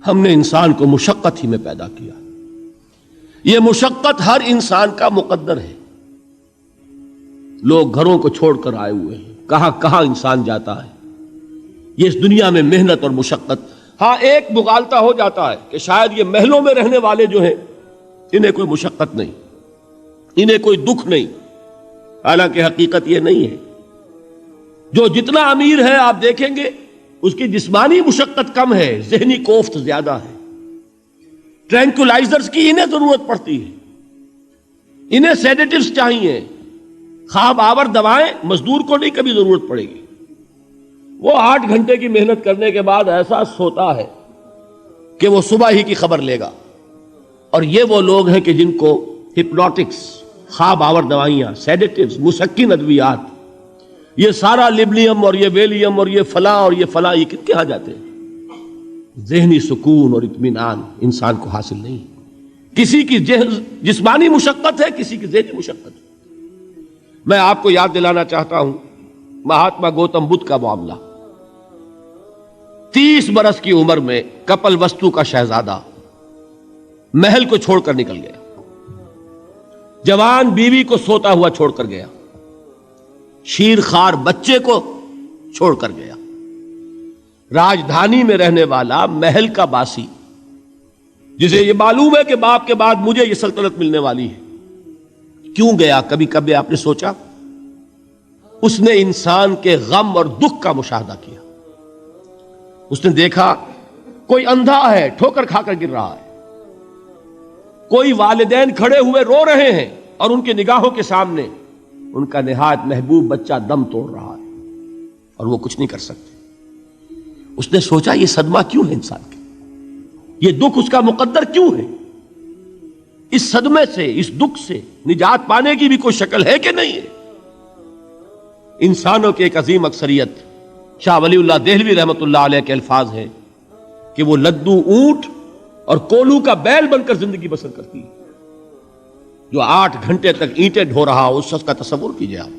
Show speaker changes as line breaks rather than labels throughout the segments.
ہم نے انسان کو مشقت ہی میں پیدا کیا. یہ مشقت ہر انسان کا مقدر ہے. لوگ گھروں کو چھوڑ کر آئے ہوئے ہیں, کہاں کہاں انسان جاتا ہے. یہ اس دنیا میں محنت اور مشقت. ہاں ایک مغالطہ ہو جاتا ہے کہ شاید یہ محلوں میں رہنے والے جو ہیں انہیں کوئی مشقت نہیں, انہیں کوئی دکھ نہیں. حالانکہ حقیقت یہ نہیں ہے. جو جتنا امیر ہے آپ دیکھیں گے اس کی جسمانی مشقت کم ہے, ذہنی کوفت زیادہ ہے. ٹرینکولائزرز کی انہیں ضرورت پڑتی ہے, انہیں سیڈیٹیوز چاہیے. خواب آور دوائیں مزدور کو نہیں کبھی ضرورت پڑے گی. وہ 8 گھنٹے کی محنت کرنے کے بعد ایسا سوتا ہے کہ وہ صبح ہی کی خبر لے گا. اور یہ وہ لوگ ہیں کہ جن کو ہپنوٹکس, خواب آور دوائیاں, سیڈیٹیوز, مسکن ادویات, یہ سارا لیبلیم اور یہ ویلیم اور یہ فلاں اور یہ فلاں, یہ کن کے ہاں جاتے ہیں. ذہنی سکون اور اطمینان انسان کو حاصل نہیں. کسی کی جسمانی مشقت ہے, کسی کی ذہنی مشقت ہے. میں آپ کو یاد دلانا چاہتا ہوں مہاتما گوتم بدھ کا معاملہ. 30 برس کی عمر میں کپل وستو کا شہزادہ محل کو چھوڑ کر نکل گیا. جوان بیوی کو سوتا ہوا چھوڑ کر گیا. شیر خوار بچے کو چھوڑ کر گیا. راجدھانی میں رہنے والا محل کا باسی, جسے یہ معلوم ہے کہ باپ کے بعد مجھے یہ سلطنت ملنے والی ہے, کیوں گیا؟ کبھی کبھی آپ نے سوچا؟ اس نے انسان کے غم اور دکھ کا مشاہدہ کیا. اس نے دیکھا کوئی اندھا ہے, ٹھوکر کھا کر گر رہا ہے. کوئی والدین کھڑے ہوئے رو رہے ہیں اور ان کی نگاہوں کے سامنے ان کا نہایت محبوب بچہ دم توڑ رہا ہے اور وہ کچھ نہیں کر سکتے. اس نے سوچا یہ صدمہ کیوں ہے انسان کے, یہ دکھ اس کا مقدر کیوں ہے؟ اس صدمے سے, اس دکھ سے نجات پانے کی بھی کوئی شکل ہے کہ نہیں ہے؟ انسانوں کی ایک عظیم اکثریت, شاہ ولی اللہ دہلوی رحمۃ اللہ علیہ کے الفاظ ہیں کہ وہ لدو اونٹ اور کولو کا بیل بن کر زندگی بسر کرتی ہے. جو 8 گھنٹے تک اینٹیں ڈھو رہا ہو, اس شخص کا تصور کیجئے آپ,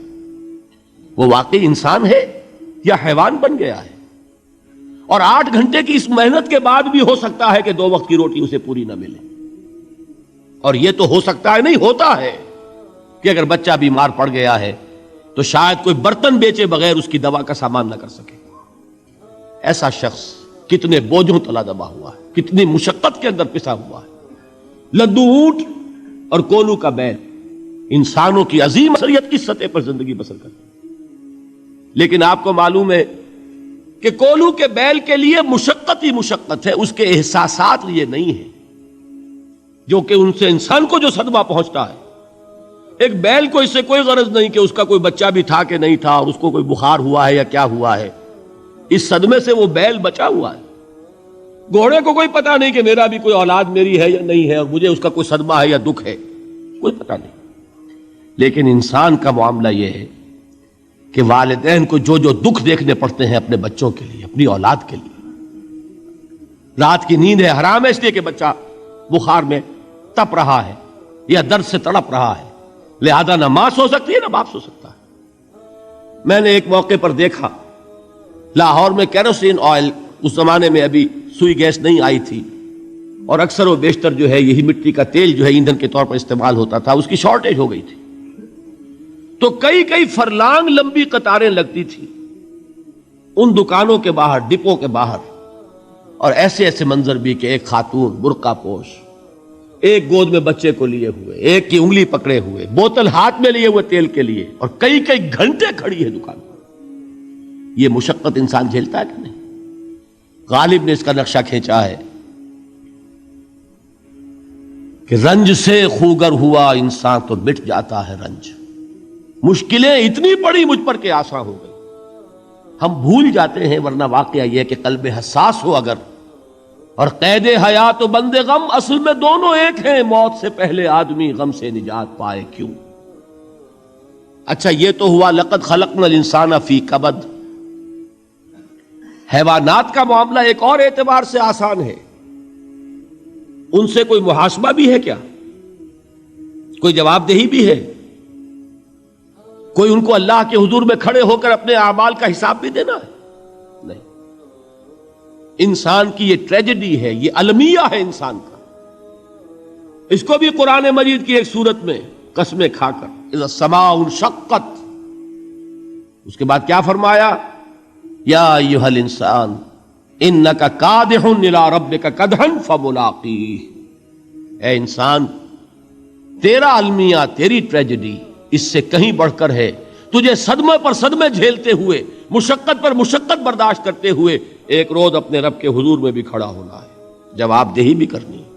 وہ واقعی انسان ہے یا حیوان بن گیا ہے؟ اور 8 گھنٹے کی اس محنت کے بعد بھی ہو سکتا ہے کہ 2 وقت کی روٹی اسے پوری نہ ملے. اور یہ تو ہو سکتا ہے, نہیں ہوتا ہے کہ اگر بچہ بیمار پڑ گیا ہے تو شاید کوئی برتن بیچے بغیر اس کی دوا کا سامان نہ کر سکے. ایسا شخص کتنے بوجھوں تلا دبا ہوا ہے, کتنی مشقت کے اندر پسا ہوا ہے. لدو اونٹ اور کولو کا بیل انسانوں کی عظیم اکثریت کی سطح پر زندگی بسر کرتے ہیں. لیکن آپ کو معلوم ہے کہ کولو کے بیل کے لیے مشقت ہی مشقت ہے, اس کے احساسات یہ نہیں ہے جو کہ ان سے انسان کو جو صدمہ پہنچتا ہے. ایک بیل کو اس سے کوئی غرض نہیں کہ اس کا کوئی بچہ بھی تھا کہ نہیں تھا, اور اس کو کوئی بخار ہوا ہے یا کیا ہوا ہے. اس صدمے سے وہ بیل بچا ہوا ہے. گھوڑے کو کوئی پتا نہیں کہ میرا بھی کوئی اولاد میری ہے یا نہیں ہے, اور مجھے اس کا کوئی صدمہ ہے یا دکھ ہے, کوئی پتا نہیں. لیکن انسان کا معاملہ یہ ہے کہ والدین کو جو جو دکھ دیکھنے پڑتے ہیں اپنے بچوں کے لیے, اپنی اولاد کے لیے. رات کی نیند ہے حرام ہے اس لیے کہ بچہ بخار میں تپ رہا ہے یا درد سے تڑپ رہا ہے, لہذا نہ ماں سو سکتی ہے نہ باپ سو سکتا ہے. میں نے ایک موقع پر دیکھا لاہور میں کیروسین آئل, اس زمانے میں ابھی سوئی گیس نہیں آئی تھی, اور اکثر و بیشتر جو ہے یہی مٹی کا تیل جو ہے ایندھن کے طور پر استعمال ہوتا تھا, اس کی شارٹیج ہو گئی تھی. تو کئی فرلانگ لمبی قطاریں لگتی تھی ان دکانوں کے باہر, ڈپو کے باہر. اور ایسے ایسے منظر بھی کہ ایک خاتون برقع پوش, ایک گود میں بچے کو لیے ہوئے, ایک کی انگلی پکڑے ہوئے, بوتل ہاتھ میں لیے ہوئے تیل کے لیے, اور کئی گھنٹے کھڑی ہے دکان پر. یہ مشقت انسان جھیلتا ہے کہ نہیں؟ غالب نے اس کا نقشہ کھینچا ہے کہ رنج سے خوگر ہوا انسان تو مٹ جاتا ہے رنج. مشکلیں اتنی پڑی مجھ پر کہ آسان ہو گئی. ہم بھول جاتے ہیں, ورنہ واقعہ یہ کہ قلب حساس ہو اگر, اور قید حیات و بند غم اصل میں دونوں ایک ہیں. موت سے پہلے آدمی غم سے نجات پائے کیوں؟ اچھا یہ تو ہوا لقد خلقنا الانسان فی کبد. حیوانات کا معاملہ ایک اور اعتبار سے آسان ہے. ان سے کوئی محاسبہ بھی ہے کیا؟ کوئی جواب دہی بھی ہے؟ کوئی ان کو اللہ کے حضور میں کھڑے ہو کر اپنے اعمال کا حساب بھی دینا ہے؟ نہیں. انسان کی یہ ٹریجڈی ہے، یہ المیہ ہے انسان کا. اس کو بھی قرآن مجید کی ایک سورت میں قسمیں کھا کر اذا السماء انشقت، اس کے بعد کیا فرمایا؟ یا ایھا الانسان انک کادح الی ربک کدحا فملاقیہ، اے انسان تیرا المیہ، تیری ٹریجڈی اس سے کہیں بڑھ کر ہے. تجھے صدمے پر صدمے جھیلتے ہوئے، مشقت پر مشقت برداشت کرتے ہوئے ایک روز اپنے رب کے حضور میں بھی کھڑا ہونا ہے، جواب دہی بھی کرنی ہے.